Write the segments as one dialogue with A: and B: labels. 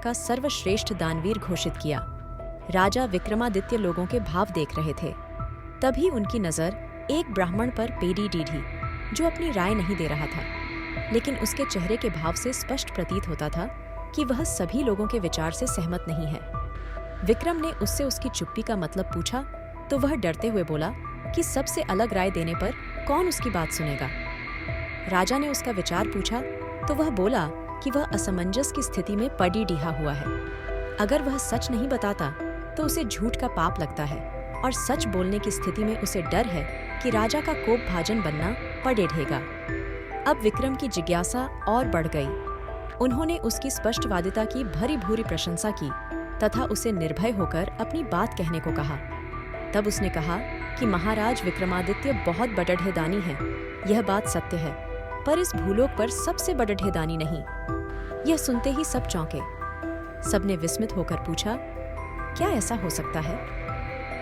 A: का सर्वश्रेष्ठ दानवीर घोषित किया। राजा विक्रमादित्य लोगों के भाव देख रहे थे। तभी उनकी नज़र एक ब्राह्मण पर पेड़ी टीढ़ी, जो अपनी राय नहीं दे रहा था, लेकिन उसके चेहरे के भाव से स्पष्ट प्रतीत होता था कि वह सभी लोगों के विचार से सहमत नहीं है। विक्रम ने उससे उसकी चुप्पी का मतलब पूछा तो वह डरते हुए बोला कि सबसे अलग राय देने पर कौन उसकी बात सुनेगा। राजा ने उसका विचार पूछा तो वह बोला कि वह असमंजस की स्थिति में पड़ी डीहा हुआ है। अगर वह सच नहीं बताता तो उसे झूठ का पाप लगता है, और सच बोलने की स्थिति में उसे डर है कि राजा का कोप भाजन बनना पड़े ढेगा। अब विक्रम की जिज्ञासा और बढ़ गई। उन्होंने उसकी स्पष्टवादिता की भरी भूरी प्रशंसा की तथा उसे निर्भय होकर अपनी बात कहने को कहा। तब उसने कहा कि महाराज विक्रमादित्य बहुत बड़ढ़े दानी हैं। यह बात सत्य है, पर इस भूलोक पर सबसे बड़ढ़े दानी नहीं। यह सुनते ही सब चौंके। सबने विस्मित होकर पूछा, क्या ऐसा हो सकता है?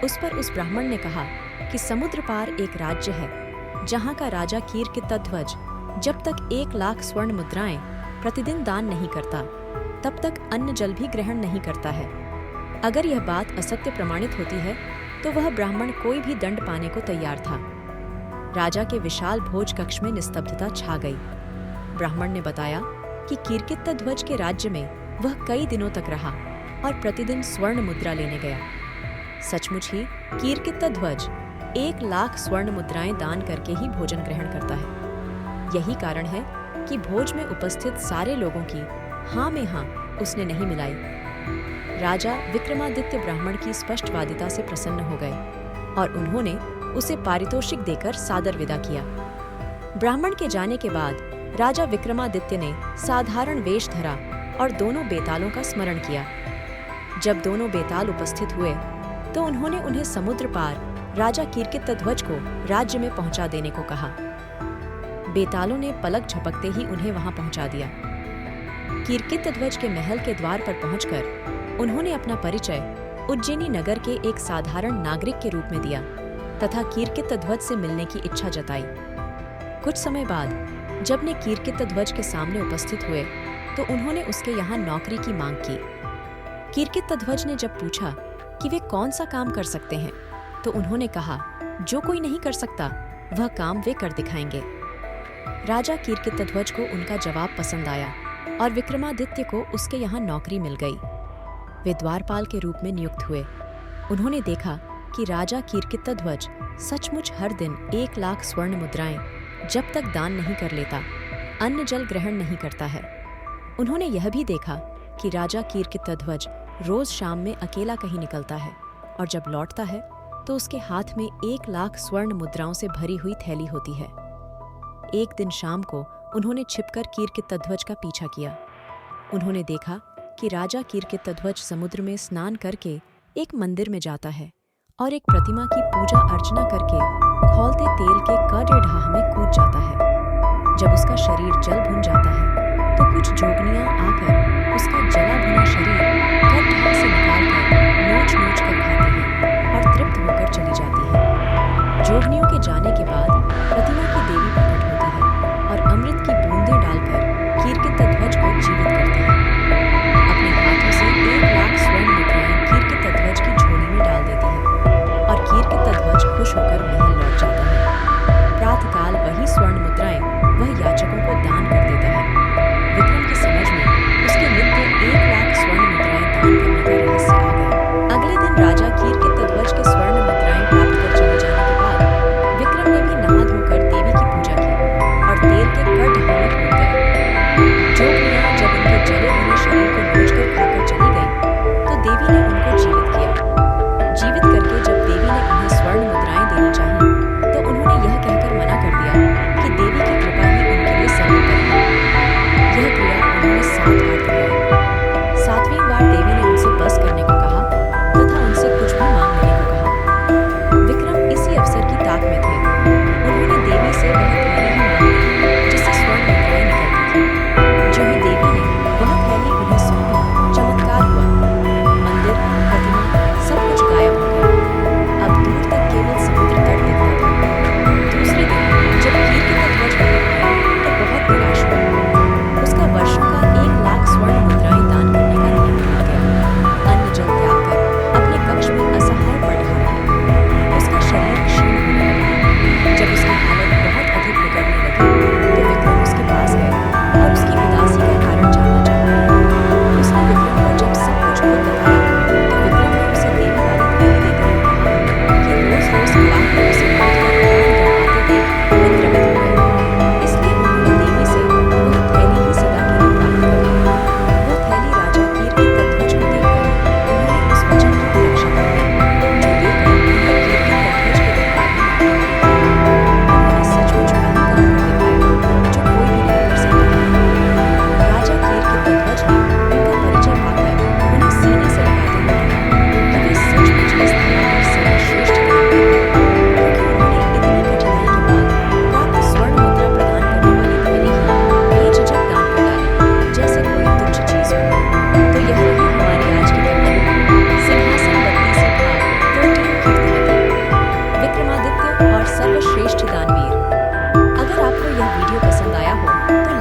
A: उस पर उस ब्राह्मण ने कहा कि समुद्र पार एक राज्य है जहाँ का राजा कीर्कितध्वज जब तक 1 लाख स्वर्ण मुद्राएं प्रतिदिन दान नहीं करता, तब तक अन्न जल भी ग्रहण नहीं करता है। अगर यह बात असत्य प्रमाणित होती है तो वह ब्राह्मण कोई भी दंड पाने को तैयार था। राजा के विशाल भोज कक्ष में निस्तब्धता छा गई। ब्राह्मण ने बताया कि कीर्कितध्वज के राज्य में वह कई दिनों तक रहा और प्रतिदिन स्वर्ण मुद्रा लेने गया। सचमुच ही कीर्कितध्वज 1 लाख स्वर्ण मुद्राएं दान करके ही भोजन ग्रहण करता है। यही कारण है कि भोज में उपस्थित सारे लोगों की हाँ में हाँ उसने नहीं मिलाई। राजा विक्रमादित्य ब्राह्मण की स्पष्टवादिता से प्रसन्न हो गए और उन्होंने उसे पारितोषिक देकर सादर विदा किया। ब्राह्मण के जाने के बाद राजा विक्रमादित्य ने साधारण वेश धरा और दोनों बेतालों का स्मरण किया। जब दोनों बेताल उपस्थित हुए तो उन्होंने उन्हें समुद्र पार राजा कीर्कितध्वज को राज्य में पहुंचा देने को कहा। बेतालों ने पलक झपकते ही उन्हें वहां पहुंचा दिया। कीर्कितध्वज के महल के द्वार पर पहुंचकर उन्होंने अपना परिचय उज्जैनी नगर के एक साधारण नागरिक के रूप में दिया तथा कीर्कितध्वज से मिलने की इच्छा जताई। कुछ समय बाद जब ने कीर्कितध्वज के सामने उपस्थित हुए तो उन्होंने उसके यहाँ नौकरी की मांग की। कीर्कितध्वज ने जब पूछा कि वे कौन सा काम कर सकते हैं तो उन्होंने कहा, जो कोई नहीं कर सकता वह काम वे कर दिखाएंगे। राजा कीर्कितध्वज को उनका जवाब पसंद आया और विक्रमादित्य को उसके यहाँ नौकरी मिल गई। वे द्वारपाल के रूप में नियुक्त हुए। उन्होंने देखा कि राजा कीर्कितध्वज सचमुच हर दिन 1 लाख स्वर्ण मुद्राएं जब तक दान नहीं कर लेता, अन्न जल ग्रहण नहीं करता है। उन्होंने यह भी देखा कि राजा कीर्कितध्वज रोज शाम में अकेला कहीं निकलता है और जब लौटता है तो उसके हाथ में 1 लाख स्वर्ण मुद्राओं से भरी हुई थैली होती है। एक दिन शाम को उन्होंने छिपकर कीर्कितध्वज का पीछा किया। उन्होंने देखा कि राजा कीर्कितध्वज समुद्र में स्नान करके एक मंदिर में जाता है और एक प्रतिमा की पूजा अर्चना करके खौलते तेल के कड़े ढाह में कूद जाता है। जब उसका शरीर जल भुन जाता है तो कुछ जोगनियां आकर उसका जला भुना शरीर कड़ ढाह से निकालकर नोच नोच कर खाती हैं और तृप्त होकर चली जाती है। जोगनियों के जाने के बाद प्रतिमा की देवी प्रकट होती है और अमृत की बूंदें डालकर कीर्कितध्वज को जीवित करती है। अपने हाथों से 1 लाख स्वर्ण मुद्राएं कीर्कितध्वज की झोली में डाल देती है और कीर्कितध्वज खुश होकर महल लौट जाता है। प्रातःकाल वही स्वर्ण मुद्राएं वह याचकों को दान कर देता है। विक्रम की समझ में उसके नित्य 1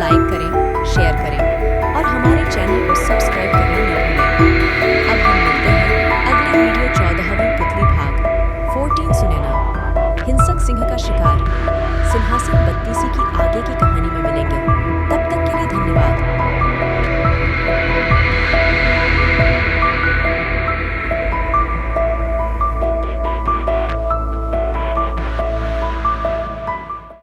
A: लाइक करें, शेयर करें और हमारे चैनल को सब्सक्राइब करें।